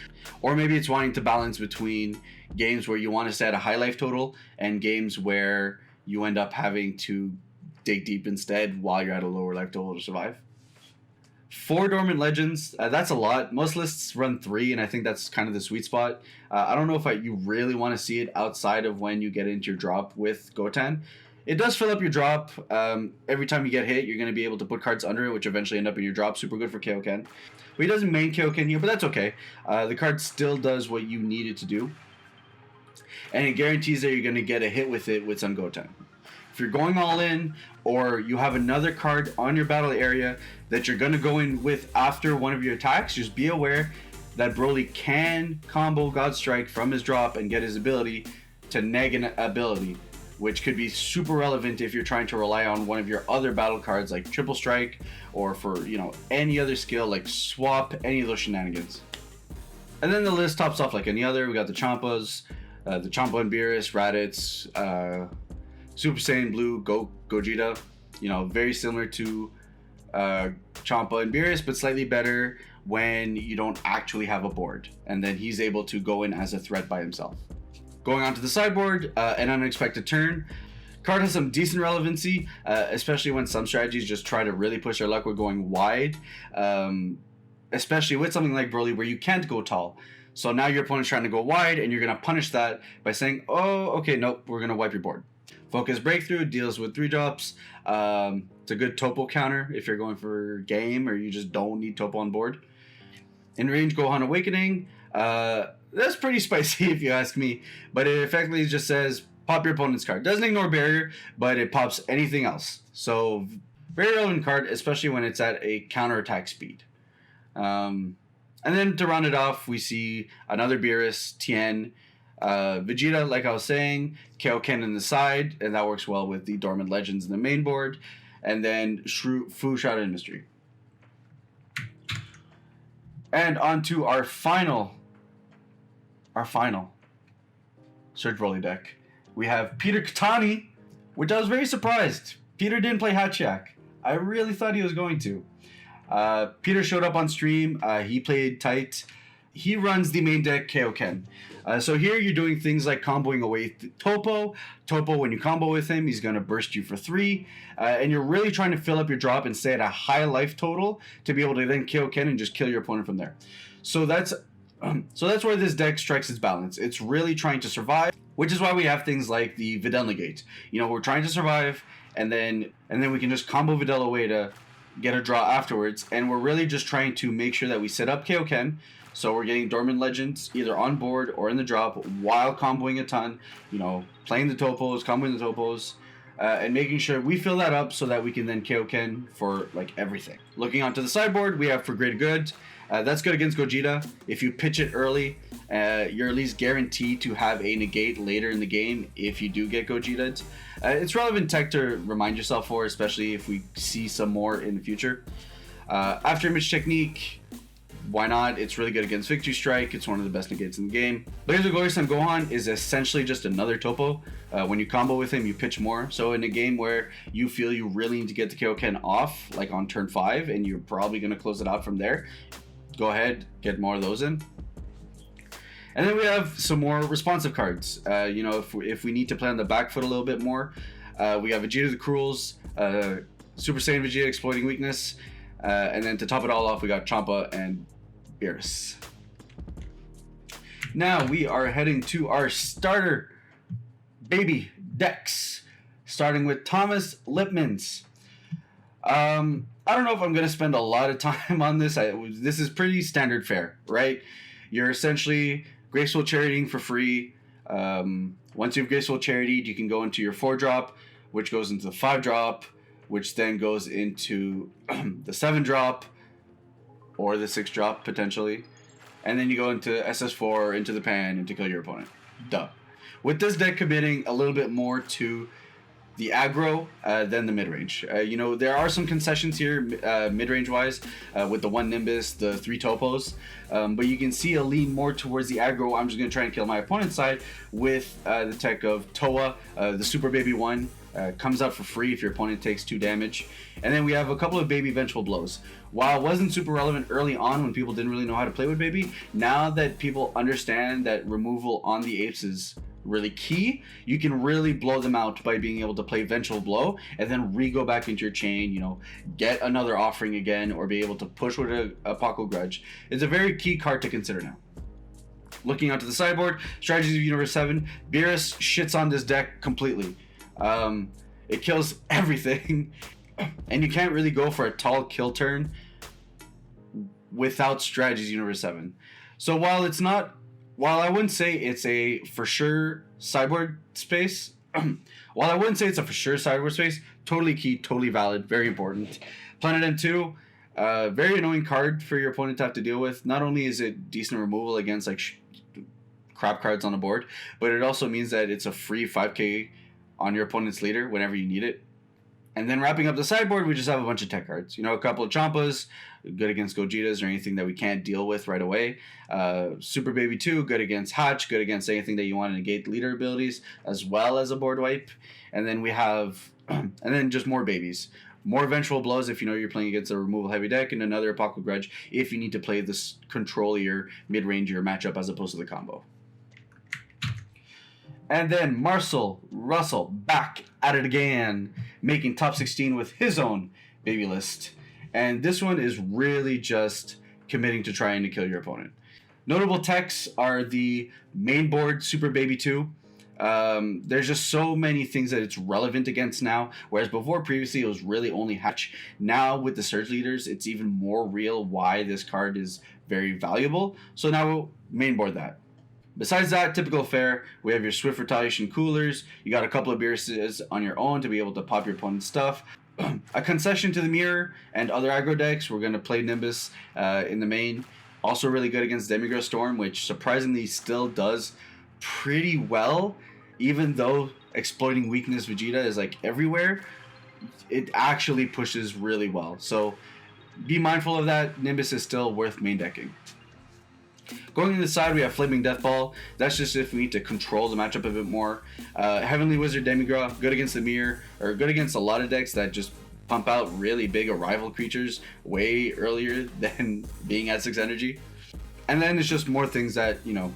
or maybe it's wanting to balance between games where you want to set a high life total and games where you end up having to dig deep instead while you're at a lower life total to survive. 4 Dormant Legends, that's a lot. Most lists run 3, and I think that's kind of the sweet spot. I don't know if you really want to see it outside of when you get into your drop with Goten. It does fill up your drop. Every time you get hit, you're going to be able to put cards under it, which eventually end up in your drop. Super good for Kaioken. But he doesn't main Kaioken here, but that's okay. The card still does what you need it to do. And it guarantees that you're going to get a hit with it with some Goten. If you're going all in, or you have another card on your battle area that you're going to go in with after one of your attacks, just be aware that Broly can combo God Strike from his drop and get his ability to neg an ability, which could be super relevant if you're trying to rely on one of your other battle cards like Triple Strike, or for, any other skill like Swap, any of those shenanigans. And then the list tops off like any other. We got the Champas, the Champa and Beerus, Raditz, Super Saiyan Blue, Gogeta, very similar to Champa and Beerus, but slightly better when you don't actually have a board, and then he's able to go in as a threat by himself. Going on to the sideboard, an unexpected turn. Card has some decent relevancy, especially when some strategies just try to really push their luck with going wide, especially with something like Broly where you can't go tall. So now your opponent's trying to go wide, and you're going to punish that by saying, oh, okay, nope, we're going to wipe your board. Focus Breakthrough deals with 3-drops. It's a good topo counter if you're going for game or you just don't need topo on board. In range, Gohan Awakening. That's pretty spicy if you ask me, but it effectively just says pop your opponent's card. Doesn't ignore barrier, but it pops anything else. So very relevant card, especially when it's at a counterattack speed. And then to round it off, we see another Beerus, Tien, Vegeta, like I was saying, Kaioken in the side, and that works well with the Dormant Legends in the main board, and then Fu Shadow Industry. And on to our final Surge Broly deck. We have Peter Kotani, which I was very surprised. Peter didn't play Hachiak. I really thought he was going to. Peter showed up on stream. He played tight. He runs the main deck Kaioken. So here you're doing things like comboing away Topo. Topo, when you combo with him, he's going to burst you for 3. And you're really trying to fill up your drop and stay at a high life total to be able to then Kaioken and just kill your opponent from there. So that's where this deck strikes its balance. It's really trying to survive, which is why we have things like the Videl Negate. You know, we're trying to survive, and then we can just combo Videl away to get a draw afterwards. And we're really just trying to make sure that we set up Kaioken. So we're getting Dormant Legends either on board or in the drop while comboing a ton, you know, playing the topos, comboing the topos, and making sure we fill that up so that we can then Kaioken for like everything. Looking onto the sideboard, we have For Greater Good. That's good against Gogeta. If you pitch it early, you're at least guaranteed to have a negate later in the game if you do get Gogeta. It's relevant tech to remind yourself for, especially if we see some more in the future. After Image Technique, why not? It's really good against Victory Strike. It's one of the best negates in the game. Laser Glorious Gohan is essentially just another topo. When you combo with him, you pitch more. So in a game where you feel you really need to get the Kaioken off, like on turn 5, and you're probably going to close it out from there, go ahead, get more of those in. And then we have some more responsive cards. You know, if we need to play on the back foot a little bit more, we have Vegeta the Cruels, Super Saiyan Vegeta Exploiting Weakness, and then to top it all off, we got Champa and Beerus. Now we are heading to our starter baby decks, starting with Thomas Lipman's. I don't know if I'm going to spend a lot of time on this. This is pretty standard fare, right? You're essentially Graceful Charitying for free. Once you've Graceful Charityed, you can go into your 4-drop, which goes into the 5-drop, which then goes into the 7-drop, or the 6-drop, potentially. And then you go into SS4, into the pan, and to kill your opponent. Duh. With this deck committing a little bit more to the aggro than the mid-range. You know, there are some concessions here mid-range wise with the 1 Nimbus, the 3 Topos, but you can see a lean more towards the aggro. I'm just going to try and kill my opponent's side with the tech of Toa, the Super Baby 1. Comes out for free if your opponent takes 2 damage. And then we have a couple of Baby Vengeful Blows. While it wasn't super relevant early on when people didn't really know how to play with Baby, now that people understand that removal on the apes is really key, you can really blow them out by being able to play Vengeful Blow and then re-go back into your chain, you know, get another offering again, or be able to push with a Piccolo Grudge. It's a very key card to consider now. Looking onto the sideboard, Strategies of Universe 7, Beerus shits on this deck completely. It kills everything, and you can't really go for a tall kill turn without Strategies Universe 7. So while I wouldn't say it's a for sure sideboard space, totally key, totally valid, very important. Planet M2, very annoying card for your opponent to have to deal with. Not only is it decent removal against like crap cards on the board, but it also means that it's a free 5k on your opponent's leader whenever you need it. And then wrapping up the sideboard, we just have a bunch of tech cards. You know, a couple of Champas, good against Gogetas or anything that we can't deal with right away. Super Baby 2, good against Hatch, good against anything that you want to negate leader abilities, as well as a board wipe. And then we have, and then just more babies. More Vengeful Blows if you know you're playing against a removal heavy deck, and another Piccolo Grudge if you need to play this control-ier, mid-ranger matchup as opposed to the combo. And then Marcel Russell back at it again, making top 16 with his own baby list. And this one is really just committing to trying to kill your opponent. Notable techs are the main board Super Baby 2. There's just so many things that it's relevant against now, whereas previously it was really only Hatch. Now with the Surge Leaders, it's even more real why this card is very valuable. So now we'll mainboard that. Besides that, typical fare, we have your Swift Retaliation Coolers. You got a couple of Beerses on your own to be able to pop your opponent's stuff. A concession to the Mirror and other aggro decks. We're going to play Nimbus in the main. Also really good against Demigra Storm, which surprisingly still does pretty well. Even though exploiting weakness Vegeta is like everywhere, it actually pushes really well. So be mindful of that. Nimbus is still worth main decking. Going to the side, we have Flaming Death Ball. That's just if we need to control the matchup a bit more. Heavenly Wizard Demigra, good against the Mirror, or good against a lot of decks that just pump out really big arrival creatures way earlier than being at 6 energy. And then it's just more things that, you know,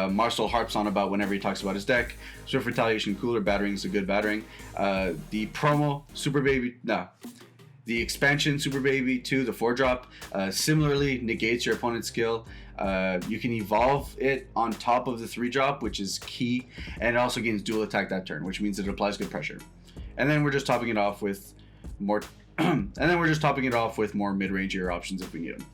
Marcel harps on about whenever he talks about his deck. Swift Retaliation Cooler battering is a good battering. The promo Super Baby, the expansion Super Baby 2, the 4-drop, similarly negates your opponent's skill. You can evolve it on top of the 3-drop, which is key, and it also gains dual attack that turn, which means it applies good pressure. And then we're just topping it off with more, more mid-rangier options if we need them.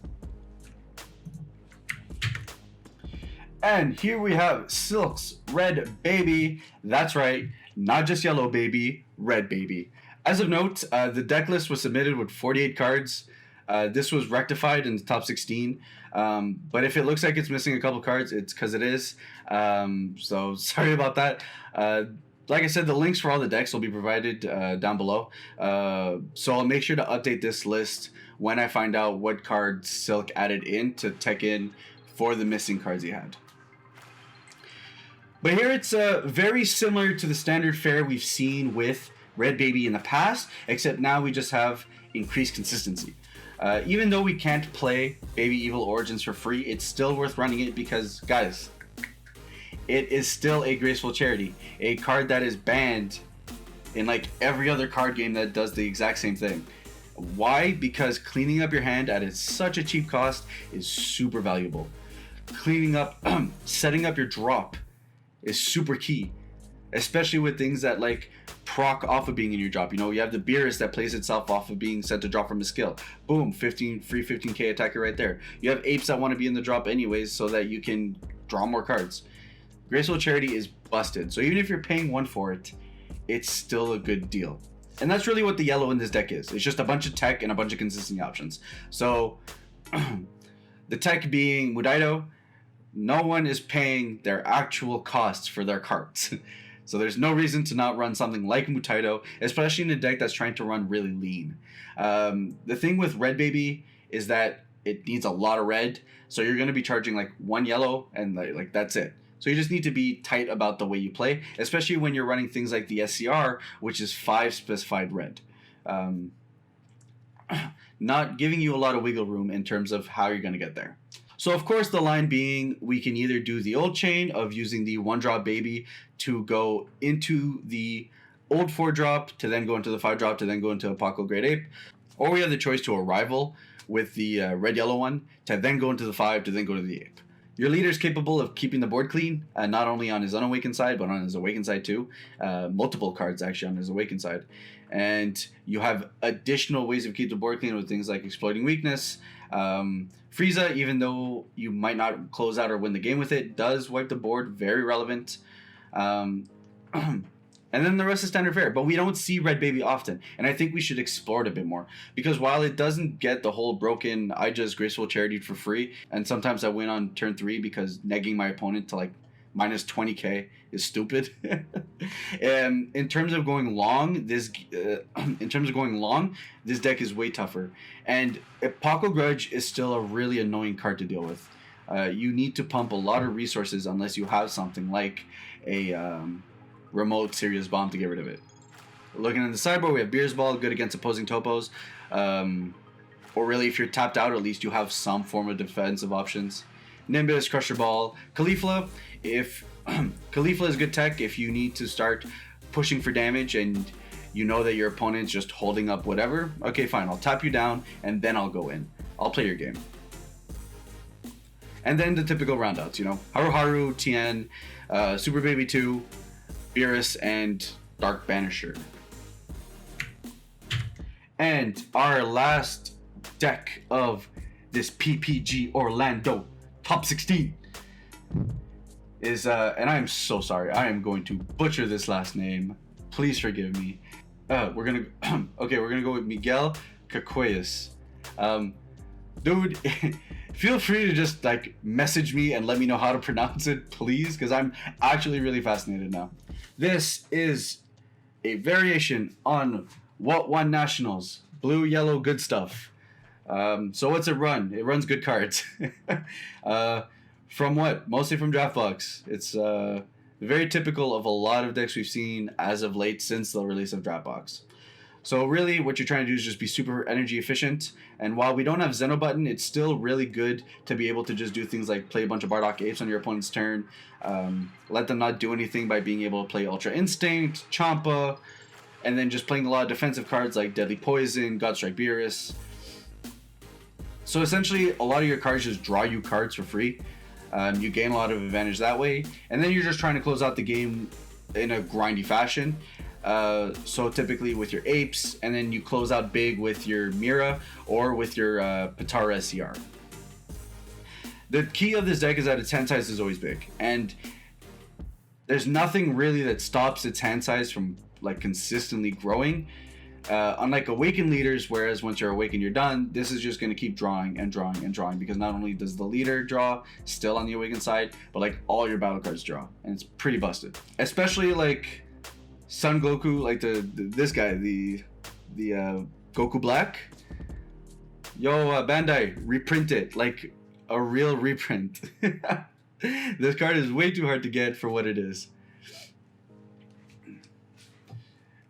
And here we have Silk's Red Baby. That's right, not just yellow baby, red baby. As of note, the deck list was submitted with 48 cards. This was rectified in the top 16. But if it looks like it's missing a couple cards, it's because it is. So sorry about that. Like I said, the links for all the decks will be provided down below. So I'll make sure to update this list when I find out what cards Silk added in to tech in for the missing cards he had. But here it's very similar to the standard fare we've seen with Red Baby in the past, except now we just have increased consistency. Even though we can't play Baby Evil Origins for free, it's still worth running it because, guys, it is still a graceful charity. A card that is banned in like every other card game that does the exact same thing. Why? Because cleaning up your hand at such a cheap cost is super valuable. Cleaning up, setting up your drop is super key. Especially with things that like proc off of being in your drop. You know, you have the Beerus that plays itself off of being sent to drop from a skill. Boom, 15k attacker right there. You have apes that want to be in the drop anyways so that you can draw more cards. Graceful Charity is busted. So even if you're paying 1 for it, it's still a good deal. And that's really what the yellow in this deck is. It's just a bunch of tech and a bunch of consistency options. So the tech being Mudaido, no one is paying their actual costs for their cards. So there's no reason to not run something like Mutaido, especially in a deck that's trying to run really lean. The thing with Red Baby is that it needs a lot of red, so you're going to be charging like 1 yellow and like that's it. So you just need to be tight about the way you play, especially when you're running things like the SCR, which is 5 specified red. Not giving you a lot of wiggle room in terms of how you're going to get there. So of course the line being we can either do the old chain of using the 1-drop Baby to go into the old 4-drop to then go into the 5-drop to then go into a Piccolo Great Ape, or we have the choice to arrival with the red-yellow one to then go into the 5 to then go to the ape. Your leader is capable of keeping the board clean, not only on his unawakened side, but on his awakened side too. Multiple cards actually on his awakened side. And you have additional ways of keeping the board clean with things like exploiting weakness. Frieza, even though you might not close out or win the game with it, does wipe the board, very relevant. And then the rest is standard fare, but we don't see Red Baby often, and I think we should explore it a bit more, because while it doesn't get the whole broken I just graceful charity for free, and sometimes I win on turn 3 because negging my opponent to like minus 20k is stupid. In terms of going long, this deck is way tougher, and Paco Grudge is still a really annoying card to deal with. You need to pump a lot of resources unless you have something like a remote serious bomb to get rid of it. Looking at the sideboard, we have Beer's Ball, good against opposing topos. Or really, if you're tapped out, at least you have some form of defensive options. Nimbus, Crusher Ball, Caulifla. If Caulifla is good tech if you need to start pushing for damage and you know that your opponent's just holding up whatever. Okay, fine, I'll tap you down and then I'll go in. I'll play your game. And then the typical roundouts, you know, Haru Haru, Tien, Super Baby 2, Beerus, and Dark Banisher. And our last deck of this PPG Orlando top 16 is, and I am so sorry, I am going to butcher this last name. Please forgive me. We're gonna go with Miguel Cacoyas. Dude, feel free to just like message me and let me know how to pronounce it, please, because I'm actually really fascinated now. This is a variation on What Won Nationals, blue, yellow, good stuff. So what's it run? It runs good cards. From what? Mostly from Draftbox. It's very typical of a lot of decks we've seen as of late since the release of Draftbox. So really what you're trying to do is just be super energy efficient, and while we don't have Zeno button, it's still really good to be able to just do things like play a bunch of Bardock Apes on your opponent's turn, let them not do anything by being able to play Ultra Instinct, Champa, and then just playing a lot of defensive cards like Deadly Poison, Godstrike Beerus. So essentially a lot of your cards just draw you cards for free. You gain a lot of advantage that way, and then you're just trying to close out the game in a grindy fashion. So typically with your Apes, and then you close out big with your Mira or with your Patara SCR. The key of this deck is that its hand size is always big, and there's nothing really that stops its hand size from like consistently growing. Unlike Awakened Leaders, whereas once you're awakened you're done, this is just going to keep drawing and drawing and drawing, because not only does the leader draw still on the awakened side, but like all your battle cards draw, and it's pretty busted. Especially like Son Goku, like this guy, the Goku Black. Yo, Bandai, reprint it like a real reprint. This card is way too hard to get for what it is.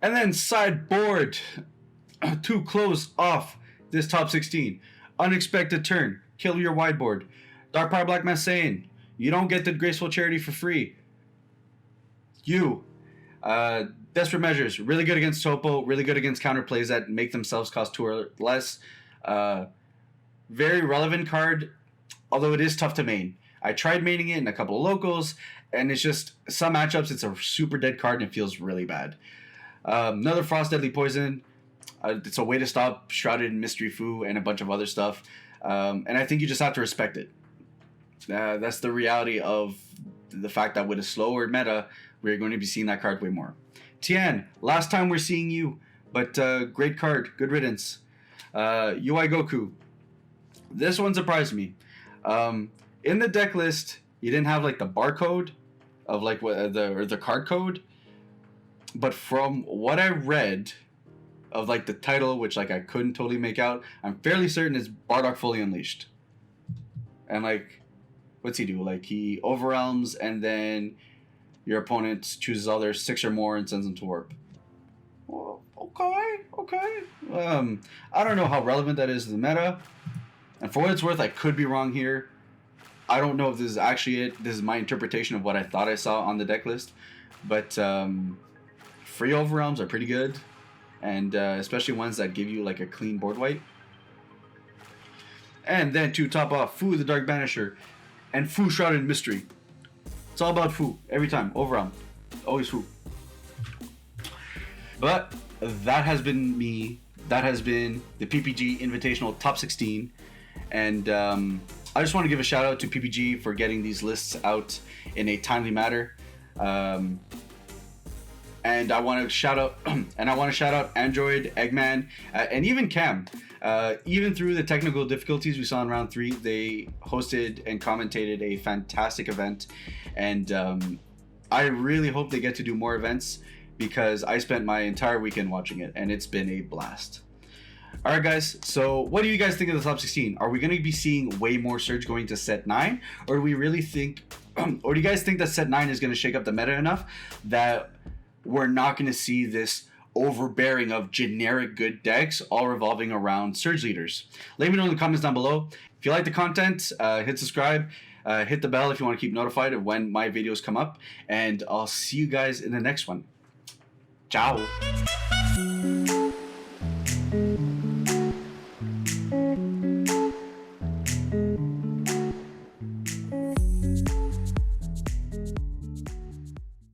And then sideboard to close off this top 16. Unexpected turn, kill your sideboard. Dark Power Black Massane, you don't get the Graceful Charity for free. Desperate Measures, really good against Topo, really good against counterplays that make themselves cost 2 or less. Very relevant card, although it is tough to main. I tried maining it in a couple of locals, and it's just, some matchups it's a super dead card and it feels really bad. Another Frost Deadly Poison, it's a way to stop Shrouded in Mystery Fu and a bunch of other stuff, and I think you just have to respect it. That's the reality of the fact that with a slower meta, we're going to be seeing that card way more. Tian, last time we're seeing you, but great card, good riddance. UI Goku, this one surprised me. In the deck list, you didn't have like the barcode of like the card code, but from what I read of like the title, which like I couldn't totally make out, I'm fairly certain it's Bardock Fully Unleashed. And like, what's he do? Like he overwhelms, and then your opponent chooses all their 6 or more and sends them to warp. Well, okay. I don't know how relevant that is to the meta. And for what it's worth, I could be wrong here. I don't know if this is actually it. This is my interpretation of what I thought I saw on the deck list. But free overwhelms are pretty good. And especially ones that give you like a clean board wipe. And then to top off, Fu the Dark Banisher and Fu Shrouded in Mystery. It's all about Fu every time. Overwhelm. Always Fu. But that has been me. That has been the PPG Invitational Top 16. And I just want to give a shout out to PPG for getting these lists out in a timely manner. And I want to shout out Android, Eggman, and even Cam. Even through the technical difficulties we saw in round 3, they hosted and commentated a fantastic event, and I really hope they get to do more events, because I spent my entire weekend watching it, and it's been a blast. Alright guys, so what do you guys think of the top 16? Are we going to be seeing way more Surge going to set 9? Or do we really think, or do you guys think that set 9 is going to shake up the meta enough that we're not going to see this overbearing of generic good decks all revolving around Surge leaders? Let me know in the comments down below. If you like the content, hit subscribe, hit the bell if you want to keep notified of when my videos come up, and I'll see you guys in the next one. Ciao!